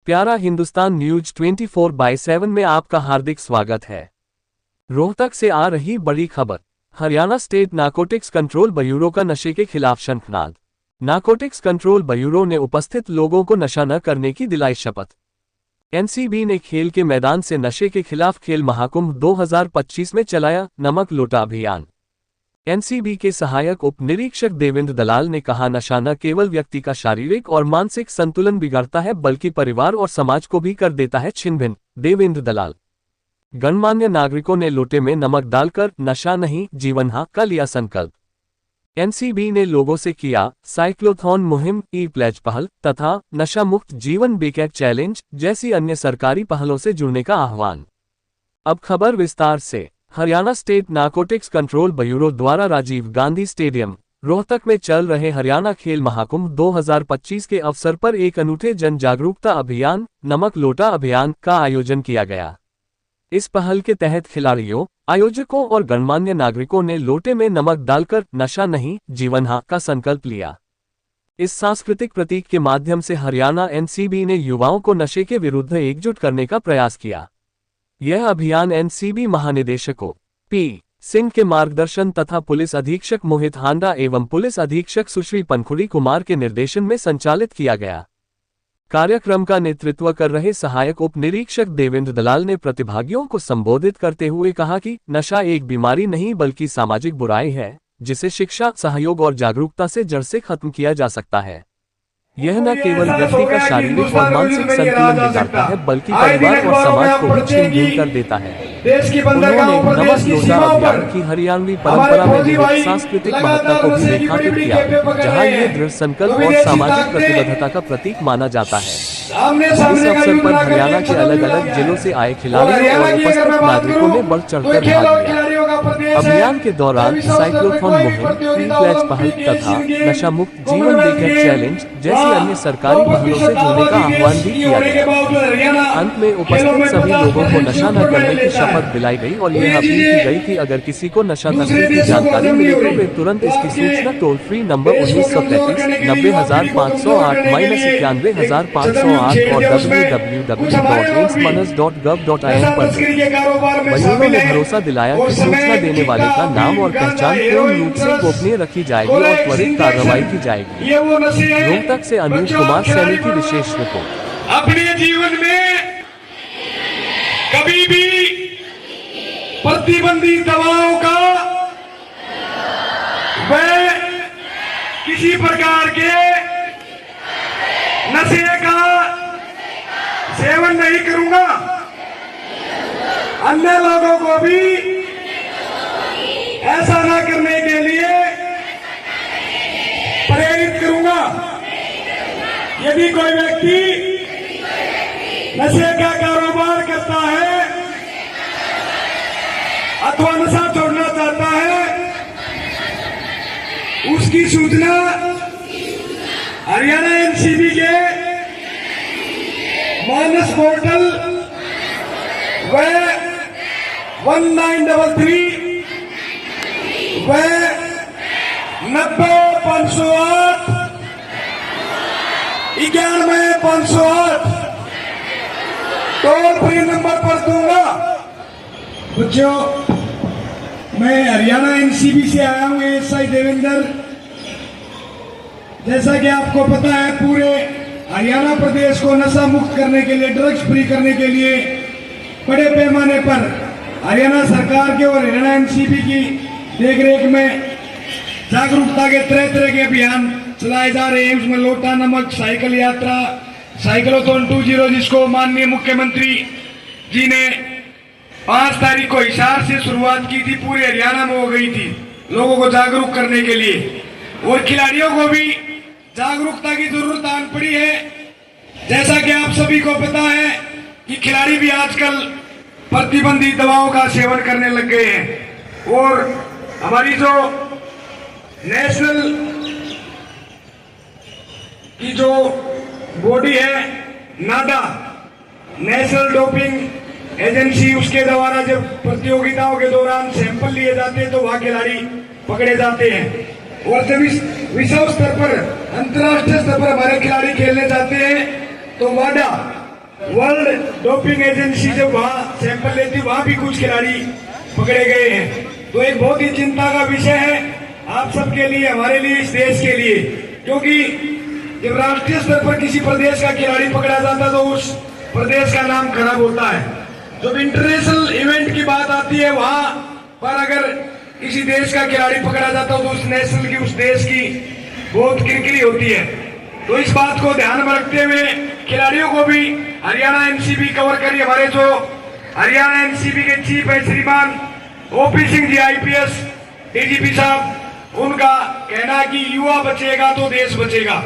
प्यारा हिंदुस्तान न्यूज 24/7 में आपका हार्दिक स्वागत है। रोहतक से आ रही बड़ी खबर। Haryana state narcotics control bureau का नशे के खिलाफ शंखनाद। नारकोटिक्स कंट्रोल ब्यूरो ने उपस्थित लोगों को नशा न करने की दिलाई शपथ। एनसीबी ने खेल के मैदान से नशे के खिलाफ खेल महाकुंभ 2025 में चलाया नमक लोटा अभियान। एनसीबी के सहायक उप निरीक्षक देवेंद्र दलाल ने कहा, नशा न केवल व्यक्ति का शारीरिक और मानसिक संतुलन बिगाड़ता है बल्कि परिवार और समाज को भी कर देता है छिन्न-भिन्न। देवेंद्र दलाल। गणमान्य नागरिकों ने लोटे में नमक डालकर नशा नहीं जीवन हाँ का लिया संकल्प। एनसीबी ने लोगों से किया साइक्लोथॉन मुहिम, ई प्लेज पहल तथा नशा मुक्त जीवन बेकैक चैलेंज जैसी अन्य सरकारी पहलों से जुड़ने का आह्वान। अब खबर विस्तार से। Haryana state narcotics control bureau द्वारा राजीव गांधी स्टेडियम, रोहतक में चल रहे हरियाणा खेल महाकुंभ 2025 के अवसर पर एक अनूठे जन जागरूकता अभियान नमक लोटा अभियान का आयोजन किया गया। इस पहल के तहत खिलाड़ियों, आयोजकों और गणमान्य नागरिकों ने लोटे में नमक डालकर नशा नहीं जीवन हाँ का संकल्प लिया। इस सांस्कृतिक प्रतीक के माध्यम से हरियाणा एनसीबी ने युवाओं को नशे के विरुद्ध एकजुट करने का प्रयास किया। यह अभियान एनसीबी महानिदेशकों पी सिंह के मार्गदर्शन तथा पुलिस अधीक्षक मोहित हांडा एवं पुलिस अधीक्षक सुश्री पनखुड़ी कुमार के निर्देशन में संचालित किया गया। कार्यक्रम का नेतृत्व कर रहे सहायक उप निरीक्षक देवेंद्र दलाल ने प्रतिभागियों को संबोधित करते हुए कहा कि नशा एक बीमारी नहीं बल्कि सामाजिक बुराई है, जिसे शिक्षा, सहयोग और जागरूकता से जड़ से खत्म किया जा सकता है। यह न केवल व्यक्ति का शारीरिक और मानसिक संतुलन बिगाड़ता है बल्कि परिवार और समाज को भी छिन्न-भिन्न कर देता है। उन्होंने नमक लोटा अभियान की हरियाणवी परंपरा में निहित सांस्कृतिक महत्ता को भी रेखांकित किया, जहां ये दृढ़ संकल्प और सामाजिक प्रतिबद्धता का प्रतीक माना जाता है। इस अवसर पर हरियाणा के अलग अलग जिलों से आए खिलाड़ियों और उपस्थित नागरिकों ने बढ़ चढ़कर भाग लिया। अभियान के दौरान साइक्लोथॉन मुहिम, ई प्लेज पहल तथा नशा मुक्त जीवन बेकैक चैलेंज जैसी अन्य सरकारी पहलों से जुड़ने का आह्वान भी किया गया। अंत में उपस्थित सभी लोगों को नशा न करने की शपथ दिलाई गई और यह अपील की गई कि अगर किसी को नशा तस्करी की जानकारी मिले तो वे तुरंत इसकी सूचना टोल फ्री नंबर 1933 90508 -91508 और www.insmanas.gov.in पर ब्यूरो ने भरोसा दिलाया कि सूचना देने वाले का नाम और पहचान पूर्ण रूप से गोपनीय रखी जाएगी और त्वरित कार्रवाई की जाएगी। रोहतक से अनिल कुमार सैनी की विशेष रिपोर्ट। अपने जीवन में कभी भी प्रतिबंधित दवाओं का वह किसी प्रकार के नशे का सेवन नहीं करूंगा। अन्य लोगों को भी ऐसा ना करने के लिए प्रेरित करूंगा। यदि कोई व्यक्ति नशे का कारोबार करता है अथवा नशा छोड़ना चाहता है, उसकी सूचना हरियाणा एनसीबी के मानस पोर्टल व 1933 व 90-508 91-508 टोल फ्री नंबर पर दूंगा। बच्चों, मैं हरियाणा एनसीबी से आया हूं, एसआई देवेंद्र। जैसा कि आपको पता है, पूरे हरियाणा प्रदेश को नशा मुक्त करने के लिए, ड्रग्स फ्री करने के लिए बड़े पैमाने पर हरियाणा सरकार के और हरियाणा एनसीबी की देखरेख में जागरूकता के तरह के अभियान चलाए जा रहे हैं। उसमें लोटा नमक साइकिल यात्रा, साइक्लोथॉन 20, जिसको माननीय मुख्यमंत्री जी ने 5 तारीख को हिसार से शुरुआत की थी, पूरे हरियाणा में हो गई थी लोगों को जागरूक करने के लिए। और खिलाड़ियों को भी जागरूकता की जरूरत आन पड़ी है। जैसा कि आप सभी को पता है कि खिलाड़ी भी आजकल प्रतिबंधित दवाओं का सेवन करने लग गए हैं। और हमारी जो नेशनल की जो बॉडी है, नाडा, नेशनल डोपिंग एजेंसी, उसके द्वारा जब प्रतियोगिताओं के दौरान सैंपल लिए जाते हैं तो वहां खिलाड़ी पकड़े जाते हैं। और जब इस विश्व स्तर पर, अंतर्राष्ट्रीय स्तर पर हमारे खिलाड़ी खेलने जाते हैं तो वाडा वर्ल्ड डोपिंग एजेंसी जब वहाँ सैंपल लेती वहाँ भी कुछ खिलाड़ी पकड़े गए हैं। तो एक बहुत ही चिंता का विषय है आप सबके लिए, हमारे लिए, इस देश के लिए, क्योंकि जब राष्ट्रीय स्तर पर किसी प्रदेश का खिलाड़ी पकड़ा जाता है तो उस प्रदेश का नाम खराब होता है। जब इंटरनेशनल इवेंट की बात आती है वहां पर अगर किसी देश का खिलाड़ी पकड़ा जाता है तो उस नेशनल की, उस देश की बहुत किरकिरी होती है। तो इस बात को ध्यान में रखते हुए खिलाड़ियों को भी हरियाणा एनसीबी कवर करी। हमारे जो हरियाणा एनसीबी के चीफ है श्रीमान OP Singh ji IPS DGP साहब, उनका कहना है कि युवा बचेगा तो देश बचेगा।